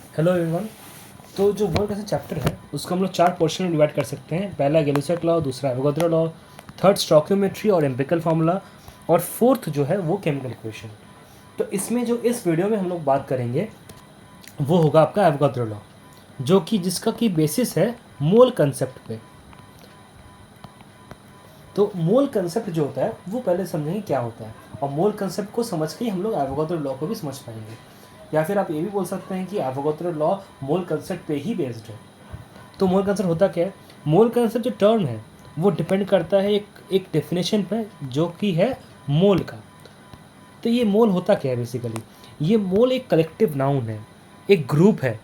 Hello everyone. तो जो word ऐसा चैप्टर है उसको हम लोग 4 पोर्शन में डिवाइड कर सकते हैं। पहला गैलिसट लॉ, दूसरा एवोगाद्रो लॉ, थर्ड स्टोइकियोमेट्री और एम्पिरिकल फार्मूला, और फोर्थ जो है वो केमिकल इक्वेशन। तो इसमें जो इस वीडियो में हम लोग बात करेंगे वो होगा आपका एवोगाद्रो लॉ, जो कि जिसका की बेसिस है मोल कंसेप्ट पे। तो मोल कंसेप्ट जो होता है वो पहले समझेंगे क्या होता है, और मोल कंसेप्ट को समझ के ही हम लोग एवोगाद्रो लॉ को भी समझ पाएंगे। या फिर आप ये भी बोल सकते हैं कि एवोगाद्रो लॉ मोल कंसेप्ट पे ही बेस्ड है। तो मोल कंसेप्ट होता क्या है? मोल कंसेप्ट जो टर्म है वो डिपेंड करता है एक डेफिनेशन पर, जो कि है मोल का। तो ये मोल होता क्या है बेसिकली? ये मोल एक कलेक्टिव नाउन है, एक ग्रुप है।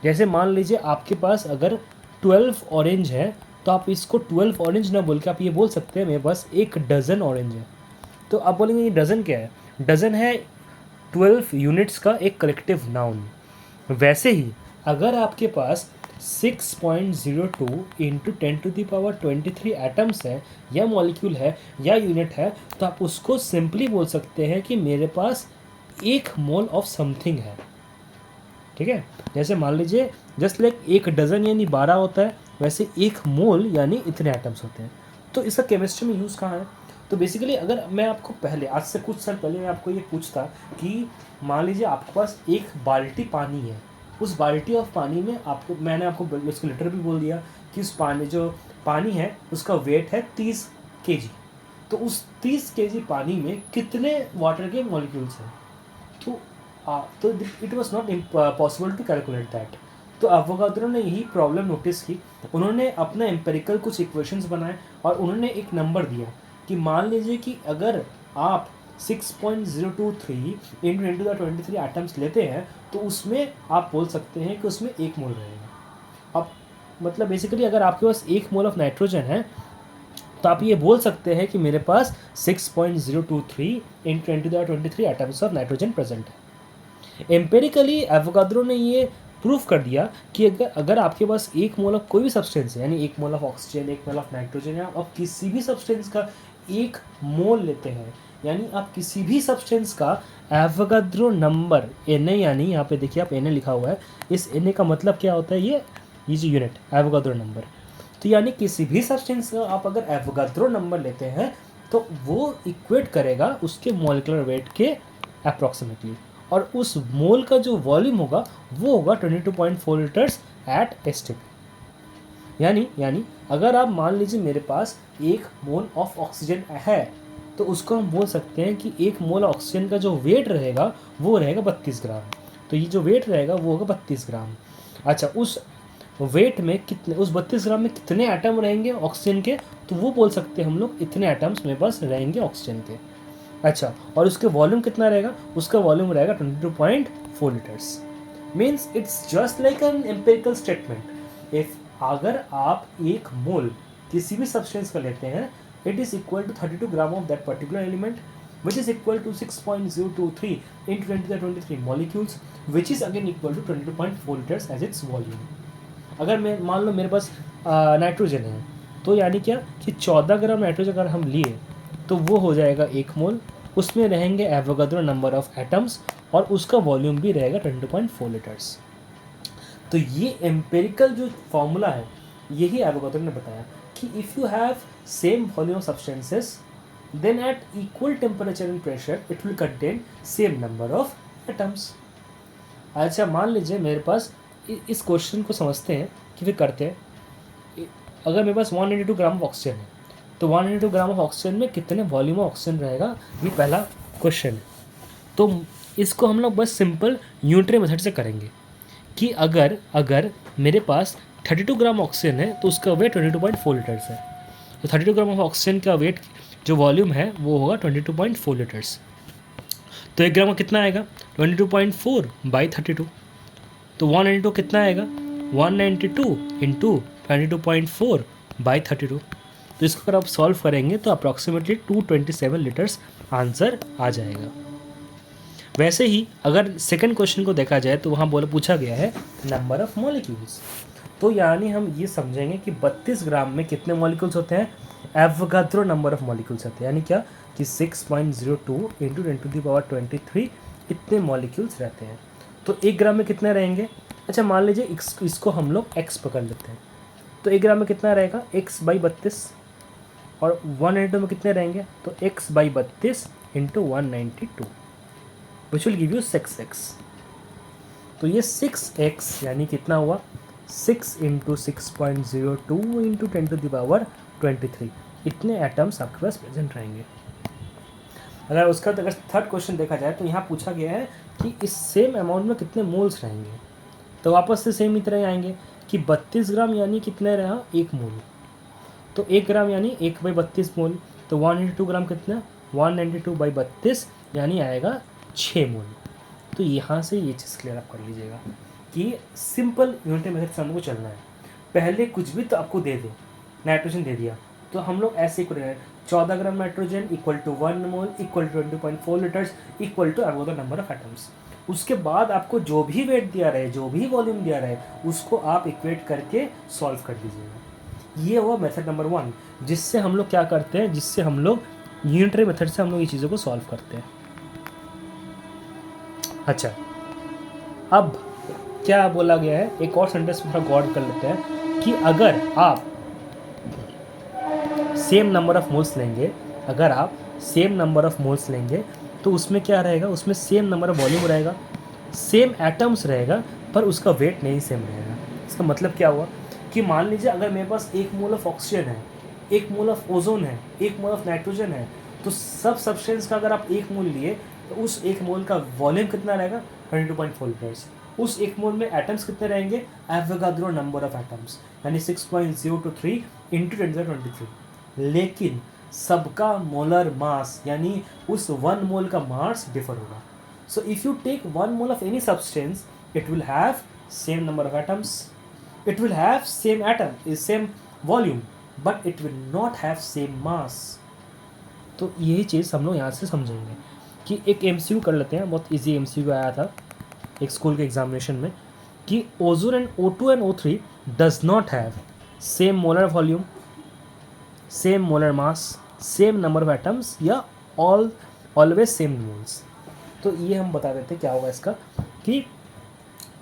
जैसे मान लीजिए आपके पास अगर 12 ऑरेंज है, तो आप इसको 12 ऑरेंज ना बोल के आप ये बोल सकते हैं मेरे पास एक डज़न ऑरेंज है। तो आप बोलेंगे ये डज़न क्या है? डज़न है 12 यूनिट्स का एक कलेक्टिव नाउन। वैसे ही अगर आपके पास 6.02 इंटू 10⁻23 एटम्स है, या मॉलिक्यूल है, या यूनिट है, तो आप उसको सिंपली बोल सकते हैं कि मेरे पास एक मोल ऑफ समथिंग है। ठीक है? जैसे मान लीजिए जस्ट लाइक एक डज़न यानी 12 होता है, वैसे एक मोल यानी इतने एटम्स होते हैं। तो इसका केमिस्ट्री में यूज़ कहाँ है? तो बेसिकली अगर मैं आपको पहले, आज से कुछ साल पहले मैं आपको ये पूछता कि मान लीजिए आपके पास एक बाल्टी पानी है, उस बाल्टी ऑफ पानी में आपको, मैंने आपको उसको लीटर भी बोल दिया कि उस पानी, जो पानी है उसका वेट है 30 kg। तो उस 30 kg पानी में कितने वाटर के मॉलिक्यूल्स हैं? तो तो it was not possible to calculate that. तो एवोगाद्रो ने यही प्रॉब्लम नोटिस की। उन्होंने अपना एम्पेरिकल कुछ इक्वेशंस बनाए और उन्होंने एक नंबर दिया कि मान लीजिए कि अगर आप 6.023 इंटू 10⁻23 एटम्स लेते हैं, तो उसमें आप बोल सकते हैं कि उसमें एक मोल रहेगा। अब मतलब बेसिकली अगर आपके पास एक मोल ऑफ नाइट्रोजन है, तो आप ये बोल सकते हैं कि मेरे पास 6.023 into 10⁻23 atoms of nitrogen present है। एम्पेरिकली एवोगाद्रो ने ये प्रूफ कर दिया कि अगर आपके पास एक मोल ऑफ कोई भी सब्सटेंस है, यानी एक मोल ऑफ ऑक्सीजन, एक मोल ऑफ नाइट्रोजन, या आप किसी भी सब्सटेंस का एक मोल लेते हैं, यानी आप किसी भी सब्सटेंस का एवोगाद्रो नंबर Na, यानी यहाँ पे देखिए आप Na लिखा हुआ है, इस Na का मतलब क्या होता है? ये जो यूनिट एवोगाद्रो नंबर। तो यानी किसी भी सब्सटेंस का आप अगर एवोगाद्रो नंबर लेते हैं तो वो इक्वेट करेगा उसके मॉलिक्यूलर वेट के अप्रॉक्सीमेटली, और उस मोल का जो वॉल्यूम होगा वो होगा 22.4 लीटर्स एट एस्टिक। यानी अगर आप मान लीजिए मेरे पास एक मोल ऑफ ऑक्सीजन है, तो उसको हम बोल सकते हैं कि एक मोल ऑक्सीजन का जो वेट रहेगा वो रहेगा 32 ग्राम। तो ये जो वेट रहेगा वो होगा 32 ग्राम। अच्छा, उस वेट में कितने, उस 32 ग्राम में कितने एटम रहेंगे ऑक्सीजन के? तो वो बोल सकते हैं हम लोग इतने एटम्स मेरे पास रहेंगे ऑक्सीजन के। अच्छा, और उसके वॉल्यूम कितना रहेगा? उसका वॉल्यूम रहेगा 22.4 litres. Means it's just like an empirical statement. If अगर आप एक मोल किसी भी सब्सटेंस का लेते हैं, it is equal to 32 gram of that particular element, which is equal to 6.023 into 10⁻23 molecules, which is again equal to 22.4 liters as its volume। अगर मैं मान लो मेरे पास नाइट्रोजन है, तो यानी क्या कि 14 ग्राम नाइट्रोजन अगर हम लिए तो वो हो जाएगा एक मोल। उसमें रहेंगे एवोगाद्रो नंबर ऑफ एटम्स, और उसका वॉल्यूम भी रहेगा 22.4 लीटर्स। तो ये एम्पेरिकल जो फॉर्मूला है, यही एवोगाद्रो ने बताया कि if you have same volume of substances, then at equal temperature and pressure it will contain same number of atoms। अच्छा, मान लीजिए मेरे पास इस क्वेश्चन को समझते हैं कि फिर करते हैं। अगर मेरे पास 192 ग्राम ऑफ ऑक्सीजन है, तो 192 ग्राम ऑफ ऑक्सीजन में कितने वॉल्यूम ऑफ ऑक्सीजन रहेगा, ये पहला क्वेश्चन है। तो इसको हम लोग बस सिंपल न्यूट्रे मेथड से करेंगे कि अगर अगर मेरे पास 32 ग्राम ऑक्सीजन है तो उसका वेट 22.4 लीटर्स है। तो 32 ग्राम ऑफ ऑक्सीजन का वेट, जो वॉल्यूम है, वो होगा 22.4 लीटर्स। तो 1 ग्राम का कितना आएगा? 22.4 बाई 32। तो 192 कितना आएगा? 192 इंटू 22.4 बाई 32। तो इसको अगर आप सॉल्व करेंगे तो अप्रॉक्सीमेटली 227 लीटर्स आंसर आ जाएगा। वैसे ही अगर सेकंड क्वेश्चन को देखा जाए तो वहाँ पूछा गया है नंबर ऑफ मॉलिक्यूल्स। तो यानी हम ये समझेंगे कि 32 ग्राम में कितने मॉलिक्यूल्स होते हैं? एवोगाद्रो नंबर ऑफ मॉलिक्यूल्स होते हैं, यानी क्या कि 6.02 इंटू 10⁻23 इतने मॉलिक्यूल्स रहते हैं। तो 1 ग्राम में कितने रहेंगे? अच्छा मान लीजिए इसको हम लोग x पकड़ लेते हैं, तो 1 ग्राम में कितना रहेगा x/32, और 192 में कितने रहेंगे, तो x/32 into 192 which will give you 6x। तो ये 6x यानी कितना हुआ, 6 इंटू 6.02 इंटू 10⁻23, इतने एटम्स आपके पास प्रेजेंट रहेंगे। अगर उसका अगर थर्ड क्वेश्चन देखा जाए तो यहाँ पूछा गया है कि इस सेम अमाउंट में कितने मोल्स रहेंगे, तो वापस से सेम ही तरह आएंगे कि 32 ग्राम यानी कितने रहा, 1 मोल, तो 1 ग्राम यानी 1/32 मोल, तो 192 ग्राम कितना, 192/32 यानी आएगा 6 मोल। तो यहाँ से ये चीज़ क्लियर आप कर लीजिएगा कि सिंपल यूनिटरी मेथड से हमको चलना है। पहले कुछ भी तो आपको दे दे, नाइट्रोजन दे दिया तो हम लोग ऐसे करेंगे, 14 gram nitrogen equal to 1 mole equal to 20.4 litres equal to about the number of atoms. उसके बाद आपको जो भी वेट दिया रहे, जो भी वॉल्यूम दिया रहे, उसको आप इक्वेट करके सॉल्व कर लीजिएगा। ये हुआ मेथड नंबर 1, जिससे हम लोग क्या करते हैं, जिससे हम लोग यूनिटरी मेथड से हम लोग ये चीज़ों को सॉल्व करते हैं। अच्छा, अब क्या बोला गया है, एक और सेंटेंस में थोड़ा गौर कर लेते हैं कि अगर आप सेम नंबर ऑफ मोल्स लेंगे, अगर आप सेम नंबर ऑफ मोल्स लेंगे तो उसमें क्या रहेगा, उसमें सेम नंबर ऑफ वॉल्यूम रहेगा, सेम एटम्स रहेगा, पर उसका वेट नहीं सेम रहेगा। इसका मतलब क्या हुआ कि मान लीजिए अगर मेरे पास 1 मोल ऑफ ऑक्सीजन है, 1 मोल ऑफ ओजोन है, 1 मोल ऑफ नाइट्रोजन है, तो सब सब्सटेंस का अगर आप 1 मोल लिए तो उस 1 मोल का वॉल्यूम कितना रहेगा, 22.4 लीटर्स। उस 1 मोल में एटम्स कितने रहेंगे, एवोगाड्रो नंबर ऑफ एटम्स, यानी 6.023 इंटू 10⁻23। लेकिन सबका मोलर मास यानी उस 1 मोल का मास डिफर होगा। So if you take 1 mole of any substance, it will have same number of atoms, it will have same atom is same volume, but it will not have same mass। तो यही चीज़ हम लोग यहाँ से समझेंगे कि एक MCQ कर लेते हैं, बहुत इजी MCQ आया था एक स्कूल के एग्जामिनेशन में कि ozone and O2 and O3 does not have same molar volume, same molar mass, same number of atoms या ऑलवेज सेम मोल्स। तो ये हम बता देते क्या होगा इसका कि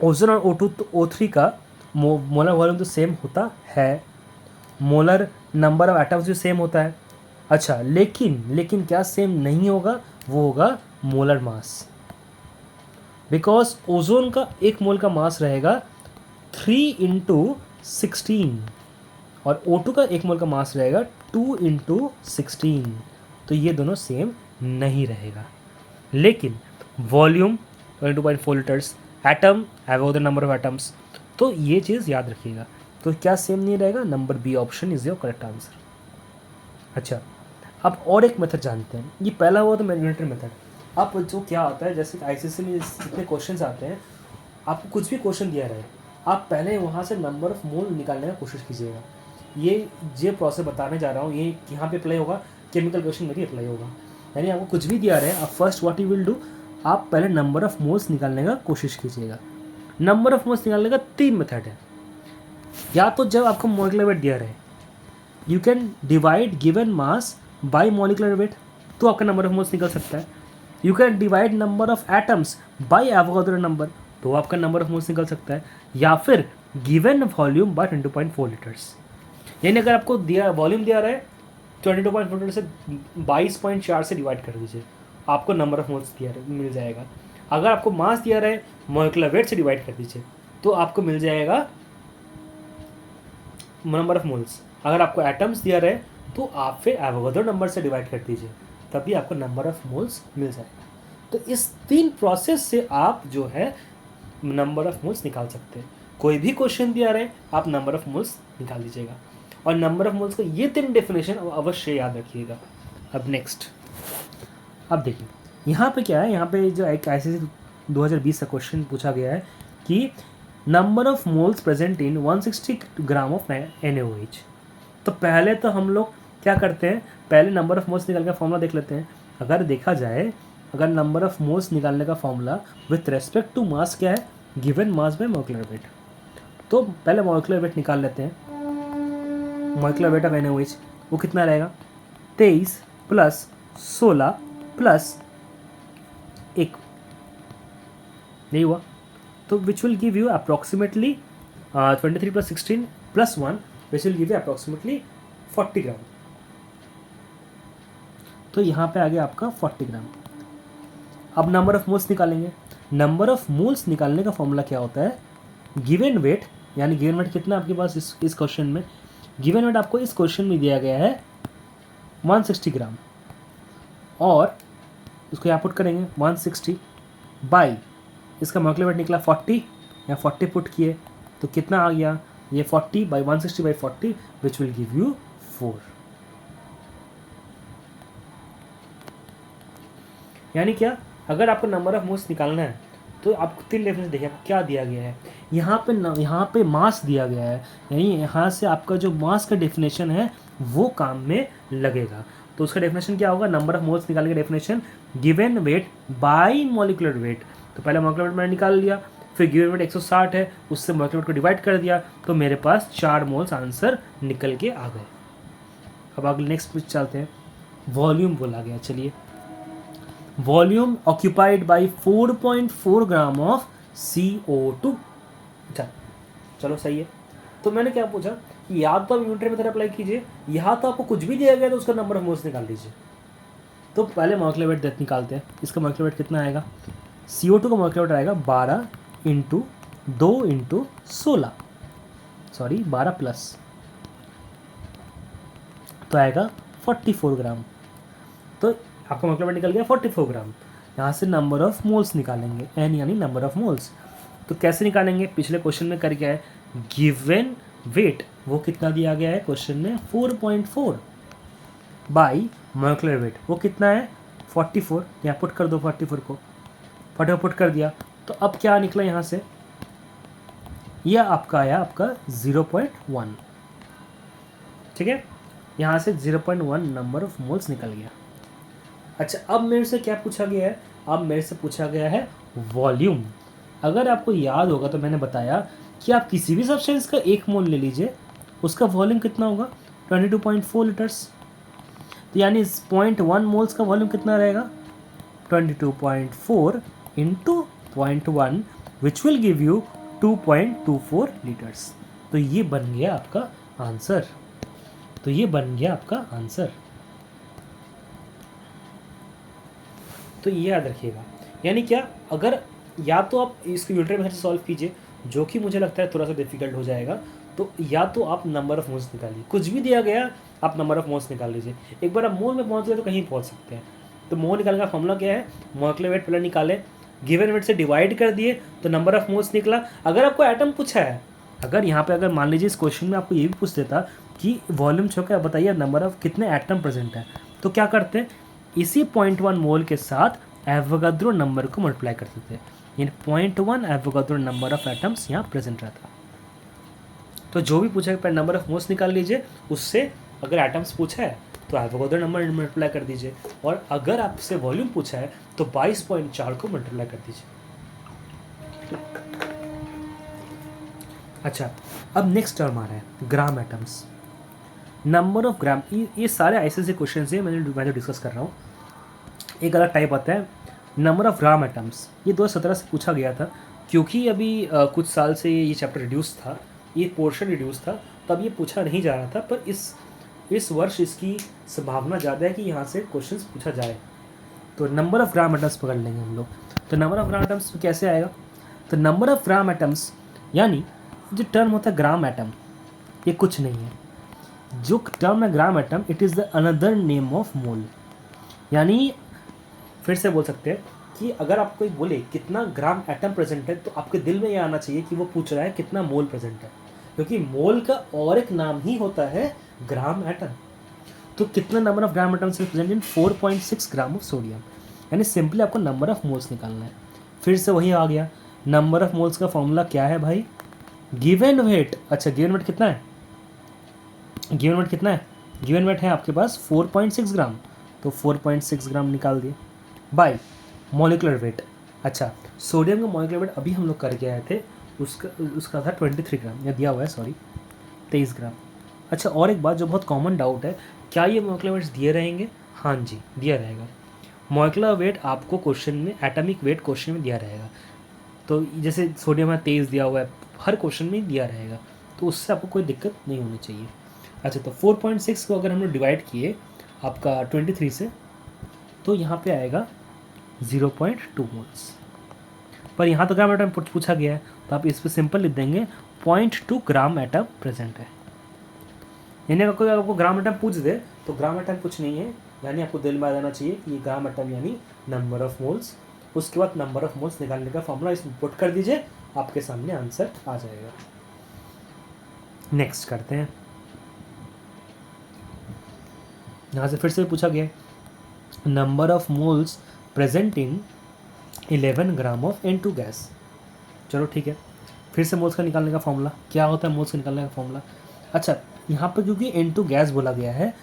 ओजोन और O2 तो O3 का मोलर वॉल्यूम तो सेम होता है, मोलर नंबर ऑफ एटम्स भी सेम होता है। अच्छा, लेकिन क्या सेम नहीं होगा, वो होगा मोलर मास, बिकॉज ओजोन का 1 मोल का मास रहेगा 3 इंटू 16 और O2 का 1 मोल का मास रहेगा 2 इंटू 16, तो ये दोनों सेम नहीं रहेगा। लेकिन volume 22.4 litres, atom have the number of atoms, तो ये चीज़ याद रखिएगा। तो क्या सेम नहीं रहेगा, number B option is your correct answer. अच्छा, अब और एक मेथड जानते हैं, ये पहला हुआ तो यूनिटरी मेथड। अब जो क्या होता है, जैसे ICSE में जितने क्वेश्चन आते हैं, आपको कुछ भी क्वेश्चन दिया रहे, आप पहले वहाँ से नंबर ऑफ मोल निकालने का कोशिश कीजिएगा। ये प्रोसेस बताने जा रहा हूँ, ये यहाँ पे अप्लाई होगा, केमिकल क्वेश्चन में भी अप्लाई होगा। यानी आपको कुछ भी दिया रहे, आप first what you will do, आप पहले नंबर ऑफ मोल्स निकालने का कोशिश कीजिएगा। नंबर ऑफ मोल्स निकालने का 3 मेथड है। या तो जब आपको मॉलिक्यूलर वेट दिया रहे, you can divide given mass by molecular weight, तो आपका नंबर ऑफ मोल्स निकल सकता है। You can divide number of atoms bye Avogadro number, तो आपका नंबर ऑफ मोल्स निकल सकता है। या फिर गिवन वॉल्यूम बाय 22.4 लीटर्स, यानी अगर आपको दिया वॉल्यूम दिया रहा है 22.4 लीटर से 22.4 से डिवाइड कर दीजिए, आपको नंबर ऑफ मोल्स दिया मिल जाएगा। अगर आपको मास दिया रहे, मॉलिक्यूलर वेट से डिवाइड कर दीजिए, तो आपको मिल जाएगा नंबर ऑफ मोल्स। अगर आपको एटम्स दिया रहे, तो आप फिर एवोगाड्रो नंबर से डिवाइड कर दीजिए, तभी आपको नंबर ऑफ मोल्स मिल जाएगा। तो इस 3 प्रोसेस से आप जो है नंबर ऑफ मोल्स निकाल सकते हैं। कोई भी क्वेश्चन दिया रहे, आप नंबर ऑफ मोल्स निकाल दीजिएगा, और नंबर ऑफ मोल्स का ये 3 डेफिनेशन अवश्य याद रखिएगा। अब नेक्स्ट, अब देखिए यहाँ पे क्या है, यहाँ पे जो एक ICSE 2020 का क्वेश्चन पूछा गया है कि number of moles present in 160 gram of NaOH। तो पहले तो हम लोग क्या करते हैं, पहले नंबर ऑफ मोल्स निकालने का फॉर्मूला देख लेते हैं। अगर देखा जाए, अगर नंबर ऑफ मोल्स निकालने का formula with respect to mass क्या है, given mass by molecular weight, तो पहले मॉलिक्यूलर वेट निकाल लेते हैं। मॉलिक्यूलर वेट ऑफ NaOH वो कितना रहेगा, 23 + 16 + 1, नहीं हुआ तो which will give you approximately 23 + 16 + 1 which will give you approximately 40 ग्राम। तो यहाँ पे आ गया आपका 40 ग्राम। अब नंबर ऑफ मोल्स निकालेंगे। नंबर ऑफ मोल्स निकालने का फॉर्मूला क्या होता है, गिवन वेट, यानी गिवन वेट कितना आपके पास इस क्वेश्चन में, गिवन वेट आपको इस क्वेश्चन में दिया गया है 160 ग्राम, और इसको यहाँ पुट करेंगे 160 बाई इसका मोलेकुलर वेट निकला 40, या 40 पुट किए तो कितना आ गया, ये 40 by 160 by 40 which will give you 4। यानी क्या, अगर आपको नंबर ऑफ मोल्स निकालना है तो आपको 3 डेफिनेशन देखिए क्या दिया गया है। यहाँ पे मास दिया गया है, यानी यहाँ से आपका जो मास का डेफिनेशन है वो काम में लगेगा। तो उसका डेफिनेशन क्या होगा, नंबर ऑफ मोल्स निकालने का definition given weight by molecular weight. तो पहले मॉलिक्यूलर वेट मैंने निकाल लिया, फिर गिवन वेट 160 है, उससे मॉलिक्यूलर वेट को डिवाइड कर दिया, तो मेरे पास 4 मोल्स आंसर निकल के आ गए। अब अगले नेक्स्ट पे चलते हैं। वॉल्यूम बोला गया, चलिए volume occupied by 4.4 gram of CO2। चलो सही है। तो मैंने क्या पूछा कि या तो आप यूनिट मेथड अप्लाई कीजिए, या तो आपको कुछ भी दिया गया तो उसका नंबर ऑफ मोल्स निकाल लीजिए। तो पहले मॉलिक्यूलर वेट निकालते हैं। इसका मॉलिक्यूलर वेट कितना आएगा, CO2 का मॉलिक्यूलर वेट आएगा 12 × 2 × 16, सॉरी 12 प्लस, तो आएगा 44 ग्राम। तो आपका मॉलिक्यूलर वेट निकल गया 44 ग्राम। यहाँ से नंबर ऑफ मोल्स निकालेंगे, n यानी नंबर ऑफ मोल्स। तो कैसे निकालेंगे, पिछले क्वेश्चन में कर क्या है, गिवन वेट वो कितना दिया गया है क्वेश्चन में 4.4 बाई मॉलिक्यूलर वेट वो कितना है 44, यहाँ पुट कर दो 44 को, 44 पुट कर दिया। तो अब क्या निकला यहाँ से, यह आपका आया आपका 0.1, ठीक है, यहाँ से 0.1 नंबर ऑफ मोल्स निकल गया। अच्छा, अब मेरे से क्या पूछा गया है, अब मेरे से पूछा गया है वॉल्यूम। अगर आपको याद होगा तो मैंने बताया कि आप किसी भी सब्सटेंस का 1 मोल ले लीजिए, उसका वॉल्यूम कितना होगा 22.4 लीटर्स। तो यानी 0.1 मोल्स का वॉल्यूम कितना रहेगा 22.4 × 0.1 which will give you 2.24 litres. तो ये बन गया आपका आंसर, तो ये बन गया आपका आंसर। तो ये याद रखिएगा, यानी क्या, अगर या तो आप इसको यूनिट मेथड से सॉल्व कीजिए, जो कि मुझे लगता है थोड़ा सा डिफिकल्ट हो जाएगा, तो या तो आप नंबर ऑफ मोल्स निकालिए, कुछ भी दिया गया आप नंबर ऑफ मोल्स निकाल लीजिए। एक बार आप मोल में पहुंच गए तो कहीं पहुंच सकते हैं। तो मोल निकालने का फॉर्मूला क्या है, मॉलिक्यूलर वेट पहले निकाले, गिवन वेट से डिवाइड कर दिए तो नंबर ऑफ मोल्स निकला। अगर आपको एटम पूछा है, अगर यहाँ पे अगर मान लीजिए इस क्वेश्चन में आपको ये भी पूछ देता कि वॉल्यूम छोड़ बताइए नंबर ऑफ कितने एटम प्रेजेंट है, तो क्या करते हैं, इसी 0.1 मोल के साथ एवोगाद्रो नंबर को मल्टीप्लाई करते थे, यानी 0.1 एवोगाद्रो नंबर ऑफ एटम्स यहाँ प्रेजेंट रहता। तो जो भी पूछा है नंबर ऑफ मोल्स निकाल लीजिए, उससे अगर एटम्स पूछा है तो एवोगाद्रो नंबर मल्टीप्लाई कर दीजिए, और अगर आपसे वॉल्यूम पूछा है तो 22.4 को मल्टीप्लाई कर दीजिए। अच्छा, अब नेक्स्ट टर्म आ रहा है ग्राम एटम्स, नंबर ऑफ ग्राम। ये सारे ऐसे क्वेश्चन हैं मैं जो डिस्कस कर रहा हूँ। एक अलग टाइप आता है नंबर ऑफ ग्राम एटम्स, ये 2017 से पूछा गया था, क्योंकि अभी कुछ साल से ये चैप्टर रिड्यूस था, ये पोर्शन रिड्यूस था, तब ये पूछा नहीं जा रहा था, पर इस वर्ष इसकी संभावना ज़्यादा है कि यहाँ से क्वेश्चंस पूछा जाए। तो नंबर ऑफ ग्राम एटम्स पकड़ लेंगे हम लोग। तो नंबर ऑफ ग्राम एटम्स कैसे आएगा, तो नंबर ऑफ ग्राम एटम्स यानी जो टर्म होता है ग्राम एटम, ये कुछ नहीं है, जो टर्म है gram atom, it is the another name of mole. यानी फिर से बोल सकते हैं कि अगर आप कोई बोले कितना ग्राम एटम प्रेजेंट है, तो आपके दिल में ये आना चाहिए कि वो पूछ रहा है कितना मोल प्रेजेंट है, क्योंकि मोल का और एक नाम ही होता है ग्राम एटम। तो कितना number of gram atoms present in 4.6 gram of sodium, यानी सिंपली आपको नंबर ऑफ मोल्स निकालना है। फिर से वही आ गया, नंबर ऑफ मोल्स का फॉर्मूला क्या है भाई, गिवन वेट। अच्छा, गिवन वेट कितना है, गिवन वेट कितना है, गिवन वेट है आपके पास 4.6 ग्राम, तो 4.6 ग्राम निकाल दिए बाय मॉलिक्यूलर वेट। अच्छा, सोडियम का मॉलिक्यूलर वेट अभी हम लोग करके आए थे, उसका था 23 ग्राम, या दिया हुआ है सॉरी 23 ग्राम। अच्छा, और एक बात जो बहुत कॉमन डाउट है, क्या ये मॉलिक्यूलर वेट्स दिए रहेंगे, हाँ जी दिया रहेगा। मॉलिक्यूलर वेट आपको क्वेश्चन में, एटॉमिक वेट क्वेश्चन में दिया रहेगा। तो जैसे सोडियम है 23 दिया हुआ है, हर क्वेश्चन में दिया रहेगा, तो उससे आपको कोई दिक्कत नहीं होनी चाहिए। अच्छा, तो 4.6 को अगर हम लोग डिवाइड किए आपका 23 से, तो यहाँ पे आएगा 0.2 मोल्स। पर यहाँ तो ग्राम एटम पूछा गया है, तो आप इस पर सिंपल लिख देंगे 0.2 ग्राम एटम प्रेजेंट है। यानी अगर कोई आपको ग्राम एटम पूछ दे तो ग्राम एटम कुछ नहीं है, यानी आपको दिल में आ जाना चाहिए कि ये ग्राम एटम यानी नंबर ऑफ मोल्स। उसके बाद नंबर ऑफ मोल्स निकालने का फॉर्मूला इसमें पुट कर दीजिए, आपके सामने आंसर आ जाएगा। नेक्स्ट करते हैं। यहाँ से फिर से पूछा गया number of moles present in 11 gram of N2 gas. चलो ठीक है, फिर से मोल्स का निकालने का फॉर्मूला क्या होता है, मोल्स का निकालने का फॉर्मूला। अच्छा, यहाँ पर क्योंकि N2 गैस बोला गया है,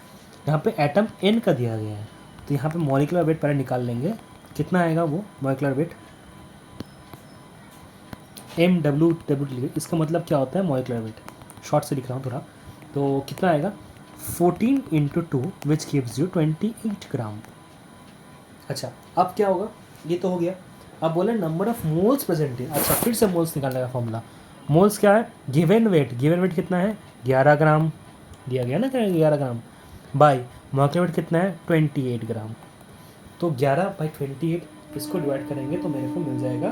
यहाँ पे एटम N का दिया गया है, तो यहाँ पे मॉलिक्यूलर वेट पहले निकाल लेंगे। कितना आएगा वो मॉलिक्यूलर वेट, MW, इसका मतलब क्या होता है मॉलिक्यूलर वेट, शॉर्ट से लिख रहा हूँ थोड़ा। तो कितना आएगा 14 × 2 विच गिव्स यू 28 ग्राम। अच्छा, अब क्या होगा, ये तो हो गया। अब बोले नंबर ऑफ मोल्स प्रेजेंट है। अच्छा, फिर से मोल्स निकालने का फॉर्मूला। मोल्स क्या है, गिवन वेट, गिवन वेट कितना है 11 ग्राम दिया गया ना, 11 ग्राम, बाई मॉलिक्यूलर वेट कितना है 28 ग्राम। तो 11/28 इसको डिवाइड करेंगे तो मेरे को मिल जाएगा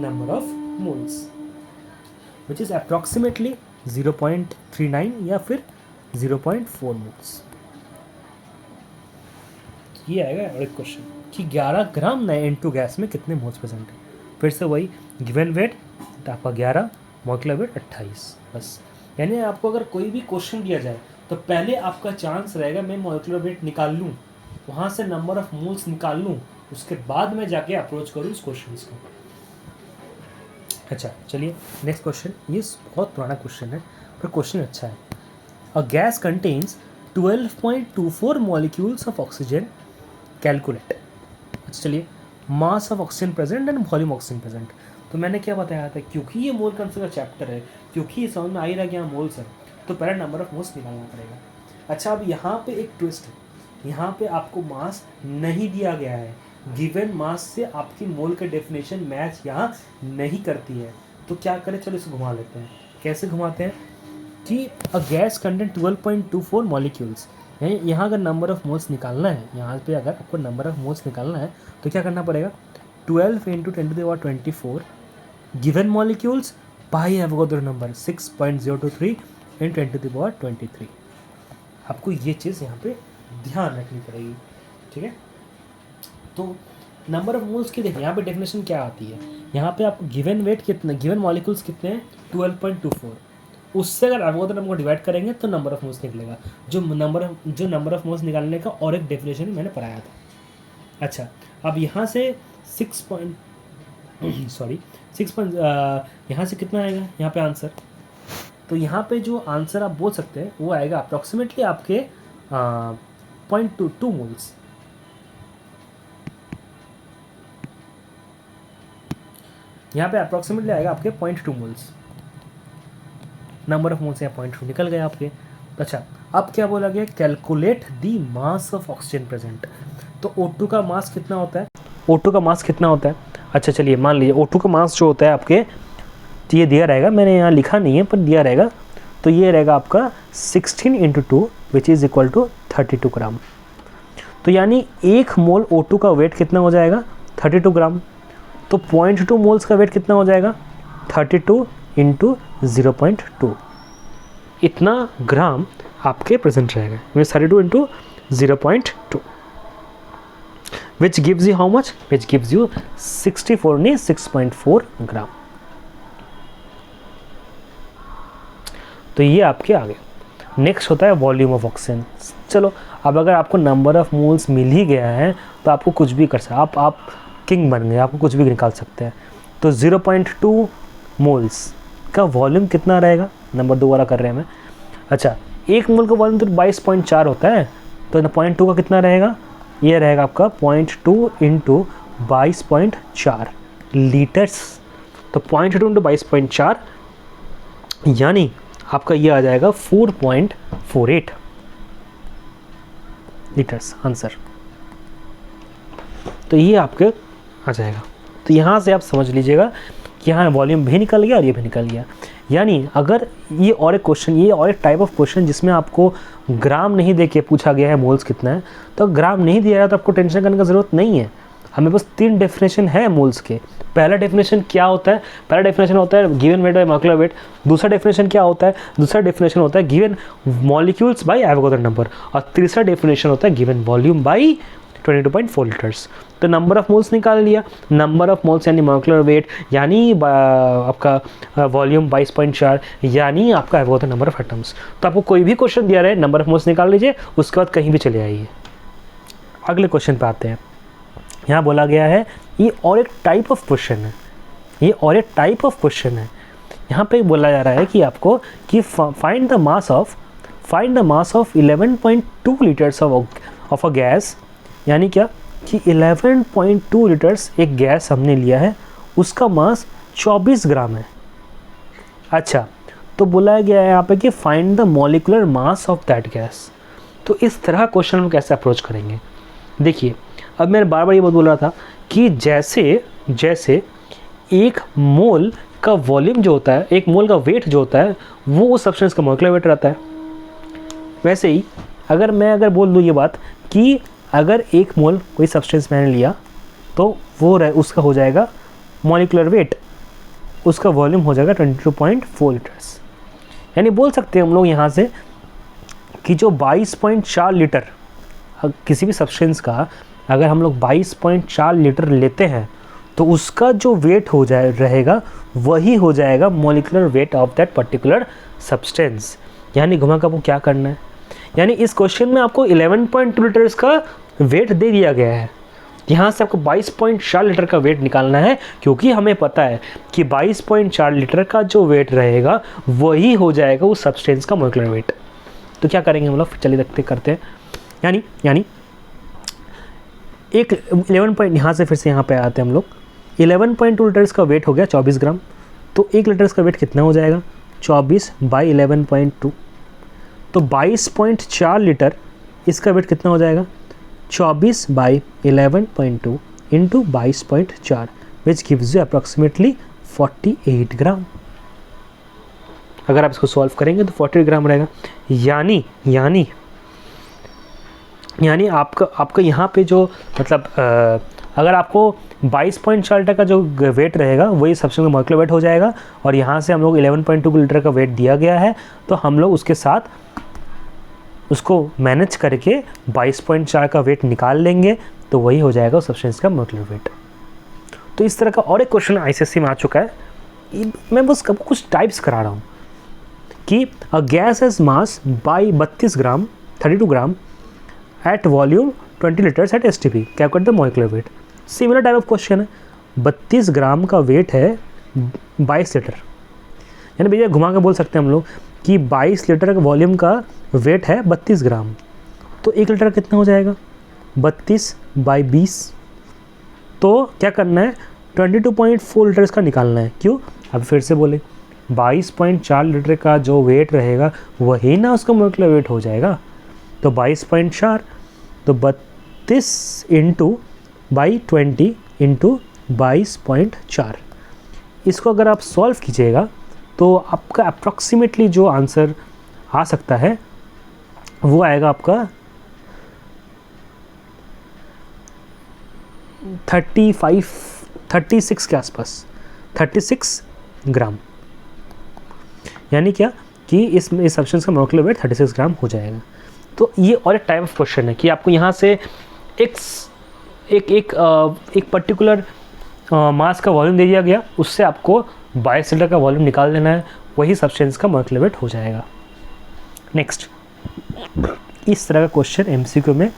number of moles which is approximately 0.39 या फिर 0.4 मोल्स। ये आएगा एक क्वेश्चन कि 11 ग्राम नए N2 गैस में कितने मोल्स प्रेजेंट है। फिर से वही गिवन वेट आपका 11, मॉलिक्यूलर वेट 28, बस। यानी आपको अगर कोई भी क्वेश्चन दिया जाए तो पहले आपका चांस रहेगा मैं मॉलिक्यूलर वेट निकाल लूँ, वहाँ से नंबर ऑफ मोल्स निकाल लूँ, उसके बाद मैं जाके अप्रोच करूँ इस क्वेश्चन को। अच्छा चलिए नेक्स्ट क्वेश्चन। ये बहुत पुराना क्वेश्चन है पर क्वेश्चन अच्छा है। A gas contains 12.24 molecules of oxygen, calculate. अच्छा चलिए, mass of oxygen present and volume oxygen present. तो मैंने क्या बताया था, क्योंकि ये मोल कंसेप्ट का चैप्टर है, क्योंकि ये समझ में आ ही रहा है कि यहाँ मोल्स है, तो पहले नंबर ऑफ मोल्स निकालना पड़ेगा। अच्छा, अब यहाँ पे एक ट्विस्ट है, यहाँ पे आपको मास नहीं दिया गया है, गिवन मास से आपकी मोल का डेफिनेशन मैच यहाँ नहीं करती है। तो क्या करें, चलो इसे घुमा लेते हैं। कैसे घुमाते हैं कि अ गैस कंटेंट 12.24 मॉलिक्यूल्स, यहाँ अगर नंबर ऑफ मोल्स निकालना है, यहाँ पे अगर आपको नंबर ऑफ मोल्स निकालना है तो क्या करना पड़ेगा 12 × 10⁻24 given molecules by Avogadro number 6.023 × 10⁻23। आपको ये चीज़ यहाँ पे ध्यान रखनी पड़ेगी, ठीक है। तो नंबर ऑफ मोल्स की देखिए यहाँ पे डेफिनेशन क्या आती है, यहाँ पे आपको गिवन वेट कितना, गिवन मॉलिक्यूल्स कितने हैं 12.24, उससे अगर एवोगाड्रो नंबर को डिवाइड करेंगे तो नंबर ऑफ मोल्स निकलेगा। जो नंबर ऑफ मोल्स निकालने का और एक डेफिनेशन मैंने पढ़ाया था। अच्छा, अब यहाँ से 6 यहाँ से कितना आएगा यहाँ पे आंसर, तो यहाँ पे जो आंसर आप बोल सकते हैं वो आएगा अप्रॉक्सीमेटली आपके 0.22 मोल्स। यहाँ पे अप्रॉक्सीमेटली आएगा आपके 0.2 मोल्स। नंबर ऑफ मोल्स यहाँ 0.2 निकल गए आपके। अच्छा, अब क्या बोला गया, calculate the mass of oxygen present. तो O2 का मास कितना होता है, O2 का मास कितना होता है। अच्छा चलिए, मान लीजिए O2 का मास जो होता है आपके, तो ये दिया रहेगा, मैंने यहाँ लिखा नहीं है पर दिया रहेगा, तो ये रहेगा आपका 16 × 2 विच इज़ इक्वल टू 32 ग्राम। तो यानी 1 मोल O2 का वेट कितना हो जाएगा 32 ग्राम। तो 0.2 मोल्स का वेट कितना हो जाएगा 32 × 0.2, इतना ग्राम आपके प्रेजेंट रहेगा, means 32 × 0.2 which gives you how much, which gives you 6.4 ग्राम। तो ये आपके आगे। नेक्स्ट होता है वॉल्यूम ऑफ ऑक्सीजन। चलो, अब अगर आपको नंबर ऑफ मोल्स मिल ही गया है तो आपको कुछ भी कर सकते, आप किंग बन गए, आपको कुछ भी निकाल सकते हैं। तो 0.2 मोल्स का वॉल्यूम कितना रहेगा, नंबर दोबारा कर रहे हैं मैं। अच्छा, 1 मोल का वॉल्यूम तो 22.4 होता है, तो 0.2 का कितना रहेगा, ये रहेगा आपका 0.2 × 22.4 लीटर्स। तो 0.2 × 22.4 यानी आपका ये आ जाएगा 4.48 लीटर्स आंसर। तो ये आपके आ जाएगा। तो यहाँ से आप समझ लीजिएगा कि कि हाँ वॉल्यूम भी निकल गया और ये भी निकल गया। यानी अगर ये और एक क्वेश्चन, ये और एक टाइप ऑफ क्वेश्चन जिसमें आपको ग्राम नहीं दे के पूछा गया है मोल्स कितना है, तो ग्राम नहीं दिया है तो आपको टेंशन करने की ज़रूरत नहीं है। हमें बस 3 डेफिनेशन है मोल्स के। पहला डेफिनेशन क्या होता है? पहला डेफिनेशन होता है given weight by molecular weight. दूसरा डेफिनेशन क्या होता है? दूसरा डेफिनेशन होता है given molecules by Avogadro number. और तीसरा डेफिनेशन होता है गिवन वॉल्यूम बाय 22.4 लीटर्स। तो नंबर ऑफ मोल्स निकाल लिया, नंबर ऑफ मोल्स यानी मॉलिक्यूलर वेट यानी आपका वॉल्यूम 22.4 यानी आपका एवोगाड्रो नंबर ऑफ एटम्स। तो आपको कोई भी क्वेश्चन दिया रहे नंबर ऑफ मोल्स निकाल लीजिए, उसके बाद कहीं भी चले आइए। अगले क्वेश्चन पे आते हैं। यहाँ बोला गया है, ये और एक टाइप ऑफ क्वेश्चन है, ये और एक टाइप ऑफ क्वेश्चन है। यहाँ पे बोला जा रहा है कि आपको कि find the mass of 11.2 litres of a gas. यानी क्या कि 11.2 लीटर्स एक गैस हमने लिया है, उसका मास 24 ग्राम है। अच्छा, तो बोला गया है यहाँ पे कि find the molecular mass of that gas. तो इस तरह क्वेश्चन हम कैसे अप्रोच करेंगे? देखिए, अब मैंने बार बार ये बात बोल रहा था कि जैसे एक मोल का वॉल्यूम जो होता है, एक मोल का वेट जो होता है, वो उस सब्सटेंस का मॉलिक्यूलर वेट रहता है। वैसे ही अगर बोल दूँ ये बात कि अगर एक मोल कोई सब्सटेंस मैंने लिया तो वो उसका हो जाएगा मॉलिक्यूलर वेट, उसका वॉल्यूम हो जाएगा 22.4 लीटर्स। यानी बोल सकते हैं हम लोग यहाँ से कि जो 22.4 लीटर किसी भी सब्सटेंस का अगर हम लोग 22.4 लीटर लेते हैं तो उसका जो वेट रहेगा वही हो जाएगा molecular weight of that particular substance. यानी घुमा का वो क्या करना है, यानी इस क्वेश्चन में आपको 11.2 लीटर्स का वेट दे दिया गया है। यहाँ से आपको 22.4 लीटर का वेट निकालना है, क्योंकि हमें पता है कि 22.4 लीटर का जो वेट रहेगा वही हो जाएगा उस सब्सटेंस का मॉलिक्यूलर वेट। तो क्या करेंगे हम लोग, चलिए करते हैं। यानी एक 11 पॉइंट, यहाँ से फिर से यहाँ पे आते हैं हम लोग। 11.2 लीटर्स का वेट हो गया 24 ग्राम, तो 1 लीटर्स का वेट कितना हो जाएगा? 24 बाई 11.2, तो 22.4 लीटर, इसका वेट कितना हो जाएगा? 24 by 11.2 into 22.4 which gives you approximately 48 ग्राम। अगर आप इसको सॉल्व करेंगे तो 48 ग्राम रहेगा। यानी आपका यहाँ पे जो मतलब अगर आपको 22.4 लीटर का जो वेट रहेगा वही सबसे मॉलिक्यूलर वेट हो जाएगा, और यहाँ से हम लोग 11.2 लीटर का वेट दिया गया है, तो हम लोग उसके साथ उसको मैनेज करके 22.4 का वेट निकाल लेंगे, तो वही हो जाएगा उस सब्सटेंस का मॉलिक्यूलर वेट। तो इस तरह का और एक क्वेश्चन आईसीएससी में आ चुका है। मैं बस कुछ टाइप्स करा रहा हूँ कि a gas has mass by 32 gram at volume 20 litres at STP, calculate the molecular weight. Similar type of question है। 32 ग्राम का वेट है 22 लीटर, यानी भैया घुमा के बोल सकते हैं हम लोग कि 22 लीटर का वॉल्यूम का वेट है 32 ग्राम, तो 1 लीटर कितना हो जाएगा? 32 बाई 20। तो क्या करना है? 22.4 लीटर्स का निकालना है। क्यों? अब फिर से बोले 22.4 लीटर का जो वेट रहेगा वही ना उसका मॉलिक्यूलर वेट हो जाएगा। तो 22.4, तो 32 इंटू बाई 20 इंटू 22.4, इसको अगर आप सॉल्व कीजिएगा तो आपका अप्रॉक्सीमेटली जो आंसर आ सकता है वो आएगा आपका 36 के आसपास, 36 ग्राम। यानी क्या कि इस सब्सटेंस का मॉलिक्यूलर वेट 36 ग्राम हो जाएगा। तो ये और एक टाइप ऑफ क्वेश्चन है कि आपको यहाँ से एक पर्टिकुलर मास का वॉल्यूम दे दिया गया, उससे आपको 22 लीटर का वॉल्यूम निकाल लेना है, वही सब्सटेंस का मॉलिक्यूलर वेट हो जाएगा। नेक्स्ट, इस तरह का क्वेश्चन एमसीक्यू में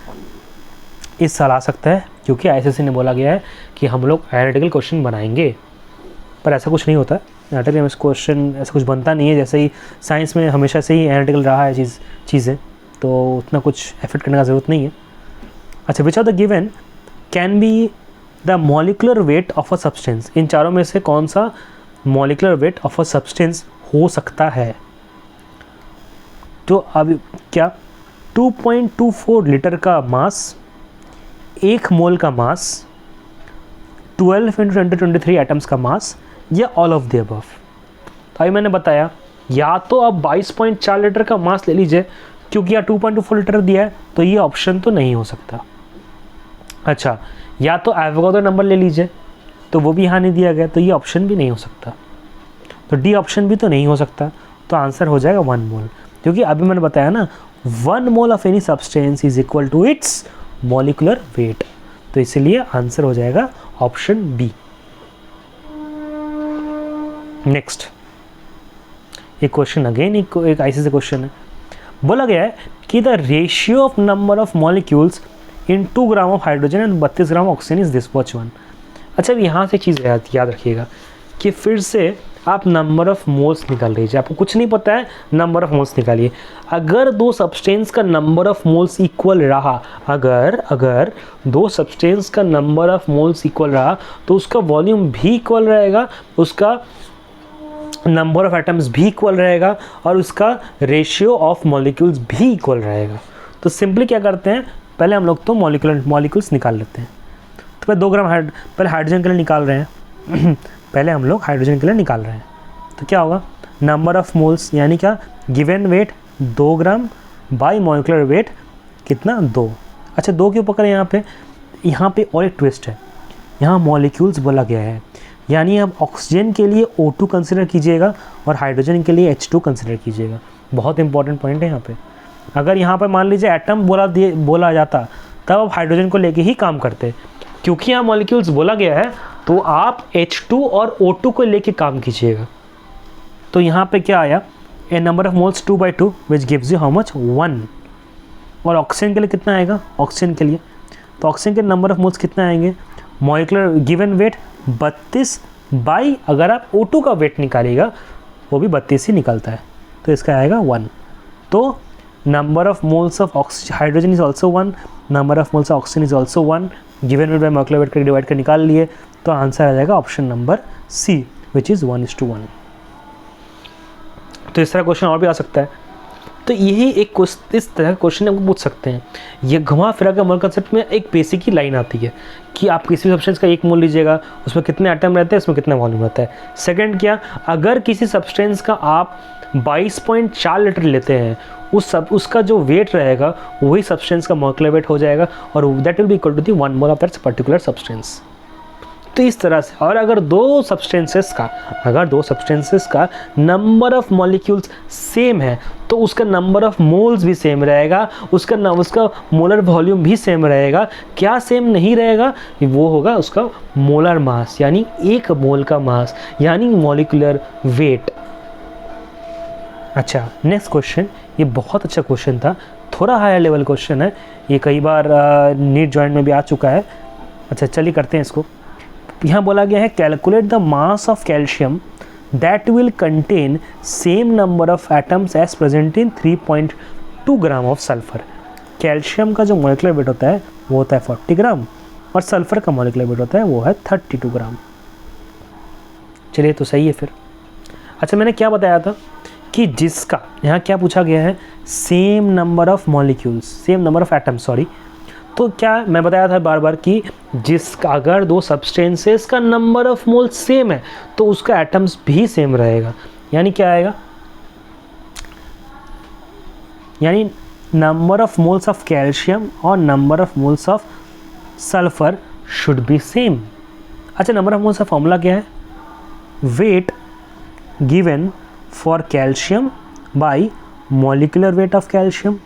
इस साल आ सकता है, क्योंकि आईसीएससी ने बोला गया है कि हम लोग एनालिटिकल क्वेश्चन बनाएंगे, पर ऐसा कुछ नहीं होता। एनालिटिकल क्वेश्चन ऐसा कुछ बनता नहीं है, जैसे ही साइंस में हमेशा से ही एनालिटिकल रहा है चीज़ें, तो उतना कुछ एफर्ट करने का ज़रूरत नहीं है। अच्छा, which are the given can be the molecular weight of a substance. इन चारों में से कौन सा molecular weight of a substance हो सकता है? तो अब क्या 2.24 लीटर का मास, 1 मोल का मास, 12 × 10⁻³ एटम्स का मास, या ऑल ऑफ द अबव। तो अभी मैंने बताया या तो आप 22.4 लीटर का मास ले लीजिए, क्योंकि यहाँ 2.24 लीटर दिया है तो ये ऑप्शन तो नहीं हो सकता। अच्छा, या तो एवोगाड्रो नंबर ले लीजिए, तो वो भी यहाँ नहीं दिया गया, तो ये ऑप्शन भी नहीं हो सकता। तो डी ऑप्शन भी तो नहीं हो सकता, तो आंसर हो जाएगा 1 मोल, क्योंकि अभी मैंने बताया ना 1 mole of any substance is equal to its molecular weight, तो इसलिए आंसर हो जाएगा ऑप्शन बी। नेक्स्ट एक क्वेश्चन, अगेन एक आईसीएसई क्वेश्चन है। बोला गया है कि the ratio of number of molecules in 2 gram of hydrogen and 32 gram oxygen is this, which one. अच्छा, अब यहाँ से चीज़ याद रखिएगा कि फिर से आप नंबर ऑफ मोल्स निकाल लीजिए। आपको कुछ नहीं पता है, नंबर ऑफ मोल्स निकालिए। अगर 2 सब्सटेंस का नंबर ऑफ मोल्स इक्वल रहा, अगर 2 सब्सटेंस का नंबर ऑफ मोल्स इक्वल रहा, तो उसका वॉल्यूम भी इक्वल रहेगा, उसका नंबर ऑफ एटम्स भी इक्वल रहेगा, और उसका रेशियो ऑफ मॉलिक्यूल्स भी इक्वल रहेगा। तो सिंपली क्या करते हैं, पहले हम लोग तो मॉलिक्यूल्स निकाल लेते हैं। तो पहले 2 ग्राम पहले हाइड्रोजन के लिए निकाल रहे हैं पहले हम लोग हाइड्रोजन के लिए निकाल रहे हैं। तो क्या होगा, नंबर ऑफ मोल्स यानी क्या, given weight 2 gram by molecular wait कितना, 2। अच्छा, 2 क्यों पकड़े यहाँ पे और एक ट्विस्ट है, यहाँ मॉलिक्यूल्स बोला गया है, यानी आप ऑक्सीजन के लिए O2 कंसिडर कीजिएगा और हाइड्रोजन के लिए H2 कंसिडर कीजिएगा। बहुत इंपॉर्टेंट पॉइंट है यहाँ पे। अगर यहाँ पे मान लीजिए एटम बोला जाता, तब आप हाइड्रोजन को लेके ही काम करते। क्योंकि यहाँ मॉलिक्यूल्स बोला गया है, तो आप H2 और O2 को लेके काम कीजिएगा। तो यहाँ पे क्या आया, a number of moles 2/2 which gives you how much, 1। और ऑक्सीजन के लिए कितना आएगा, ऑक्सीजन के लिए, तो ऑक्सीजन के नंबर ऑफ मोल्स कितना आएंगे, मॉलिक्यूलर गिवन वेट 32 बाई, अगर आप O2 का वेट निकालिएगा वो भी 32 ही निकलता है, तो इसका आएगा 1। तो number of moles of hydrogen is also 1, number of moles of oxygen is also 1, given weight by molecular weight का डिवाइड कर निकाल लिए, तो आंसर आ जाएगा option number C, which is 1:1। तो इस तरह क्वेश्चन और भी आ सकता है। तो यही एक इस तरह का क्वेश्चन आपको पूछ सकते हैं। ये घुमा फिरा के मोल कंसेप्ट में एक बेसिक ही लाइन आती है कि आप किसी भी सब्सटेंस का 1 मोल लीजिएगा, उसमें कितने एटम रहते हैं, उसमें कितना वॉल्यूम रहता है। सेकंड क्या, अगर किसी सब्सटेंस का आप 22.4 लीटर लेते हैं, उसका जो वेट रहेगा वही सब्सटेंस का मॉलिक्यूलर वेट हो जाएगा, और that will be equal to the 1 mole of that particular substance. तो इस तरह से, और अगर दो सब्सटेंसेस का नंबर ऑफ मॉलिक्यूल्स सेम है, तो उसका नंबर ऑफ मोल्स भी सेम रहेगा, उसका मोलर वॉल्यूम भी सेम रहेगा। क्या सेम नहीं रहेगा, वो होगा उसका मोलर मास, यानी 1 मोल का मास, यानी मॉलिक्यूलर वेट। अच्छा, नेक्स्ट क्वेश्चन, ये बहुत अच्छा क्वेश्चन था, थोड़ा हायर लेवल क्वेश्चन है, ये कई बार नीट जॉइंट में भी आ चुका है। अच्छा, चलिए करते हैं इसको। यहाँ बोला गया है, calculate the mass of calcium that will contain same number of atoms as present in 3.2 gram of sulphur. Calcium का जो मॉलिक्यूलर वेट होता है वो होता है 40 ग्राम, और सल्फर का मॉलिक्यूलर वेट होता है वो है 32 ग्राम। चलिए, तो सही है फिर। अच्छा, मैंने क्या बताया था कि जिसका, यहाँ क्या पूछा गया है, same number of molecules, same number of atoms, sorry. तो क्या मैं बताया था बार बार कि अगर 2 सब्सटेंसेस का नंबर ऑफ मोल सेम है, तो उसका एटम्स भी सेम रहेगा। यानी क्या आएगा, यानी number of moles of calcium और number of moles of sulphur should be same. अच्छा, नंबर ऑफ मोल्स का फॉर्मूला क्या है, weight given for calcium by molecular weight of calcium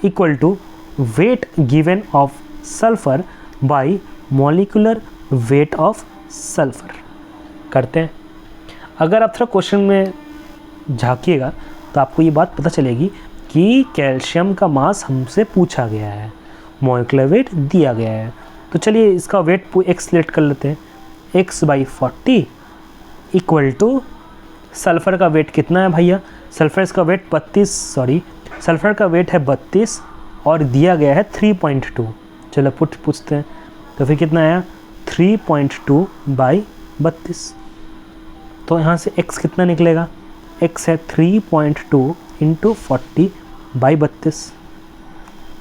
equal to weight given of sulfur by molecular weight of sulfur। करते हैं। अगर आप थोड़ा question में झांकिएगा तो आपको ये बात पता चलेगी कि कैल्शियम का मास हमसे पूछा गया है, मॉलिक्यूलर वेट दिया गया है। तो चलिए इसका वेट x सिलेक्ट कर लेते हैं, x/40 इक्वल टू सल्फ़र का वेट कितना है भैया, सल्फ़र का वेट है 32 और दिया गया है 3.2। चलो पूछते हैं, तो फिर कितना आया, 3.2/32। तो यहाँ से x कितना निकलेगा, x है 3.2 × 40/32।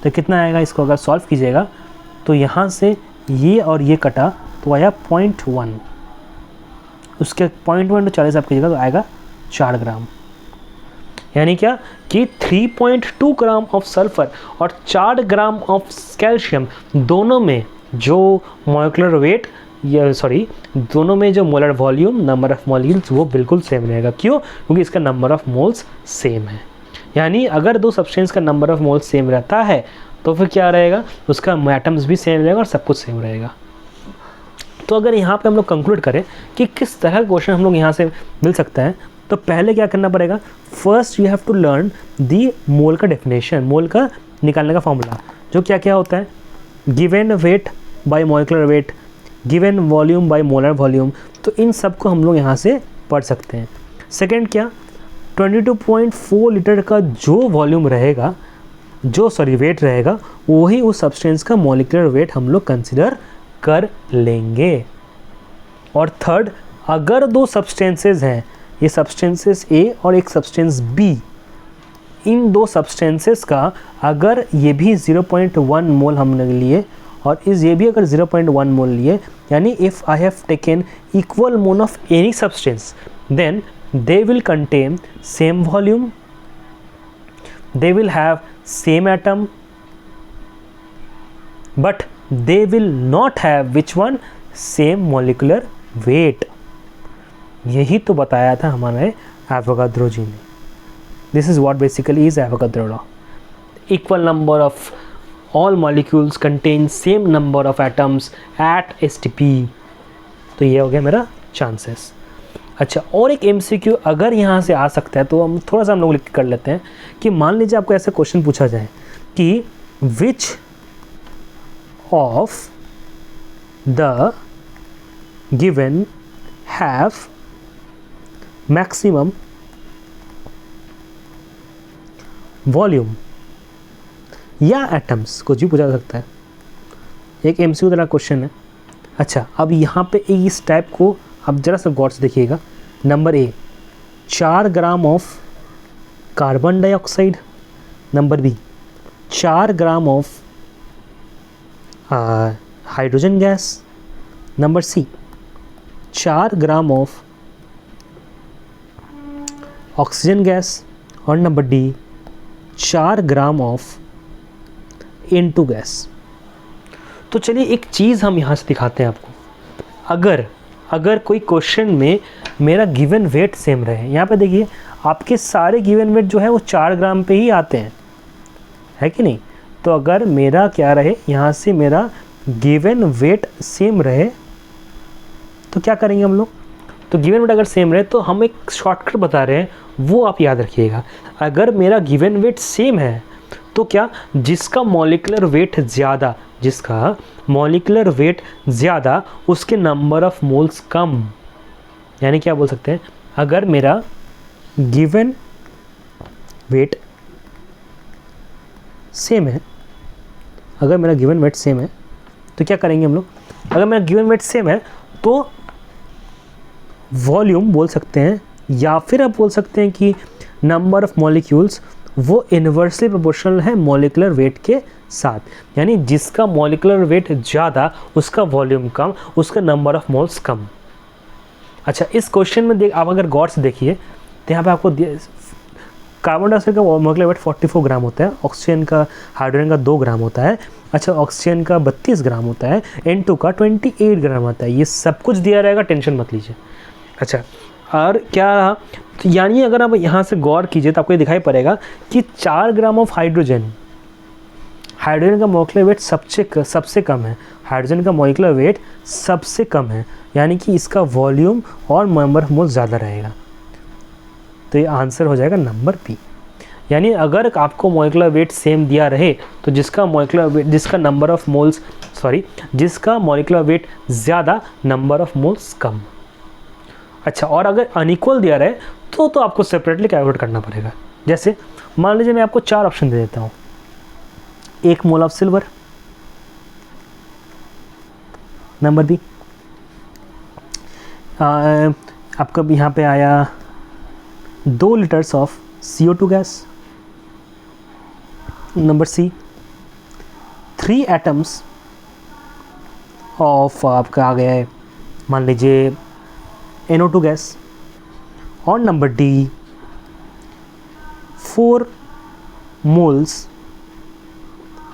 तो कितना आएगा, इसको अगर सॉल्व कीजिएगा तो यहाँ से ये और ये कटा तो आया 0.1। उसके 0.1 आपकी जगह तो आएगा 4 ग्राम। यानी क्या कि 3.2 ग्राम ऑफ सल्फर और 4 ग्राम ऑफ कैल्शियम दोनों में जो मॉलिक्यूलर वेट दोनों में जो molar volume, number of molecules वो बिल्कुल सेम रहेगा। क्यों? क्योंकि इसका नंबर ऑफ मोल्स सेम है। यानी अगर दो सब्सटेंस का नंबर ऑफ मोल्स सेम रहता है तो फिर क्या रहेगा, उसका एटम्स भी सेम रहेगा और सब कुछ सेम रहेगा। तो अगर यहाँ पे हम लोग कंक्लूड करें कि किस तरह का क्वेश्चन हम लोग यहाँ से मिल सकता है, तो पहले क्या करना पड़ेगा, first you have to learn the mole का डेफिनेशन, मोल का निकालने का फॉर्मूला, जो क्या क्या होता है, given weight by molecular wait, given volume by molar volume. तो इन सब को हम लोग यहाँ से पढ़ सकते हैं। सेकेंड क्या, 22.4 लीटर का जो वॉल्यूम रहेगा, वेट रहेगा, वही उस सब्सटेंस का मॉलिक्यूलर वेट हम लोग कंसिडर कर लेंगे। और थर्ड, अगर दो सब्सटेंसेस हैं, ये सब्सटेंसेस ए और एक सब्सटेंस बी, इन दो सब्सटेंसेस का अगर ये भी 0.1 मोल हमने लिए और ये भी अगर 0.1 मोल लिए, यानी if I have taken equal mole of any substance, then they will contain same volume, they will have same atom, but they will not have which one, same molecular weight। यही तो बताया था हमारे Avogadro जी ने। This is what basically is Avogadro law. Equal number of all molecules contain same number of atoms at STP। तो ये हो गया मेरा चांसेस। अच्छा, और एक MCQ अगर यहाँ से आ सकता है तो हम थोड़ा सा लोग लिख कर लेते हैं कि मान लीजिए आपको ऐसा क्वेश्चन पूछा जाए कि which of the given have maximum volume या एटम्स, कुछ भी पूछा जा सकता है। एक MCQ तरह क्वेश्चन है। अच्छा, अब यहाँ पे इस टाइप को अब जरा सा गौर से देखिएगा। Number A, 4 gram of carbon dioxide. Number B, 4 gram of hydrogen gas. Number C, 4 gram of oxygen gas. और number D, 4 gram of N2 gas. तो चलिए एक चीज़ हम यहाँ से दिखाते हैं आपको। अगर कोई क्वेश्चन में मेरा गिवन वेट सेम रहे, यहाँ पे देखिए आपके सारे गिवन वेट जो है वो 4 ग्राम पे ही आते हैं, है कि नहीं। तो अगर मेरा क्या रहे, यहाँ से मेरा गिवन वेट सेम रहे तो क्या करेंगे हम लोग, तो गिवन वेट अगर सेम रहे तो हम एक शॉर्टकट बता रहे हैं, वो आप याद रखिएगा। अगर मेरा गिवन वेट सेम है तो क्या, जिसका मॉलिक्यूलर वेट ज़्यादा उसके नंबर ऑफ मोल्स कम। यानी क्या बोल सकते हैं, अगर मेरा गिवन वेट सेम है, तो क्या करेंगे हम लोग, अगर मेरा गिवन वेट सेम है तो वॉल्यूम बोल सकते हैं, या फिर आप बोल सकते हैं कि नंबर ऑफ मॉलिक्यूल्स वो इन्वर्सली प्रोपोर्शनल है मॉलिक्यूलर वेट के साथ। यानी जिसका मॉलिक्यूलर वेट ज़्यादा उसका वॉल्यूम कम, उसका नंबर ऑफ मोल्स कम। अच्छा, इस क्वेश्चन में आप अगर गौर से देखिए तो यहाँ पे आपको कार्बन डाइऑक्साइड का मॉलिक्यूलर वेट 44 ग्राम होता है, ऑक्सीजन का, हाइड्रोजन का 2 ग्राम होता है। अच्छा, ऑक्सीजन का 32 ग्राम होता है, N2 का 28 ग्राम होता है। ये सब कुछ दिया रहेगा, टेंशन मत लीजिए। अच्छा, और क्या, तो यानी अगर आप यहाँ से गौर कीजिए तो आपको ये दिखाई पड़ेगा कि 4 ग्राम ऑफ हाइड्रोजन का मॉलिक्यूलर वेट सबसे कम है, हाइड्रोजन का मॉलिक्यूलर वेट सबसे कम है, यानी कि इसका वॉल्यूम और नंबर ऑफ मोल्स ज़्यादा रहेगा। तो ये आंसर हो जाएगा नंबर बी। यानी अगर आपको मॉलिक्यूलर वेट सेम दिया रहे तो जिसका मॉलिक्यूलर वेट ज़्यादा, नंबर ऑफ मोल्स कम। अच्छा, और अगर अनइक्वल दिया रहे तो आपको सेपरेटली कैलकुलेट करना पड़ेगा। जैसे मान लीजिए मैं आपको 4 ऑप्शन दे देता हूँ। 1 mole of silver, number B आपका यहाँ पे आया 2 litres of CO2 gas. Number C, 3 atoms of आपका आ गया है, मान लीजिए NO2 गैस। और number D 4 moles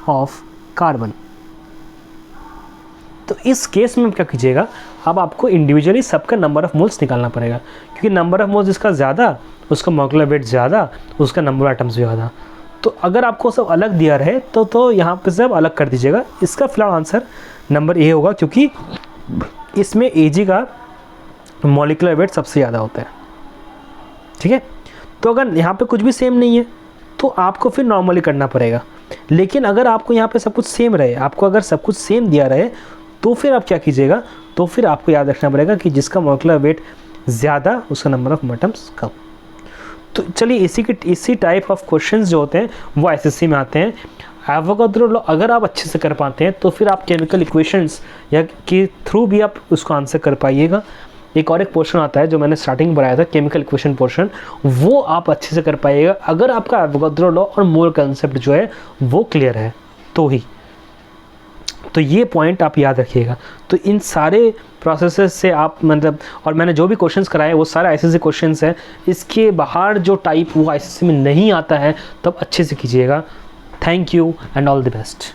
of carbon. तो इस केस में क्या कीजिएगा, अब आपको इंडिविजुअली सबका नंबर ऑफ मोल्स निकालना पड़ेगा, क्योंकि नंबर ऑफ मोल्स जिसका ज़्यादा उसका मॉलिक्यूलर वेट ज़्यादा, उसका नंबर ऑफ एटम्स भी ज़्यादा। तो अगर आपको सब अलग दिया रहे तो यहाँ पे सब अलग कर दीजिएगा। इसका फिलहाल आंसर नंबर ए होगा, क्योंकि इसमें Ag का मॉलिक्यूलर वेट सबसे ज़्यादा होता है। ठीक है, तो अगर यहाँ पे कुछ भी सेम नहीं है तो आपको फिर नॉर्मली करना पड़ेगा। लेकिन अगर आपको यहाँ पे सब कुछ सेम रहे, आपको अगर सब कुछ सेम दिया रहे, तो फिर आप क्या कीजिएगा, तो फिर आपको याद रखना पड़ेगा कि जिसका मॉलिक्यूलर वेट ज़्यादा उसका नंबर ऑफ एटम्स कम। तो चलिए इसी टाइप ऑफ क्वेश्चंस जो होते हैं वो एसएससी में आते हैं। एवोगाड्रो लॉ अगर आप अच्छे से कर पाते हैं तो फिर आप केमिकल इक्वेशंस या के थ्रू भी आप उसको आंसर कर पाइएगा। एक पोर्शन आता है जो मैंने स्टार्टिंग में बताया था, केमिकल इक्वेशन पोर्शन, वो आप अच्छे से कर पाइएगा अगर आपका एवोगाड्रो लॉ और मोल कंसेप्ट जो है वो क्लियर है तो ही। तो ये पॉइंट आप याद रखिएगा। तो इन सारे प्रोसेसेस से आप मतलब, और मैंने जो भी क्वेश्चंस कराए वो सारे आईसीएससी क्वेश्चंस हैं। इसके बाहर जो टाइप वो आईसीएससी में नहीं आता है, तब अच्छे से कीजिएगा। Thank you and all the best.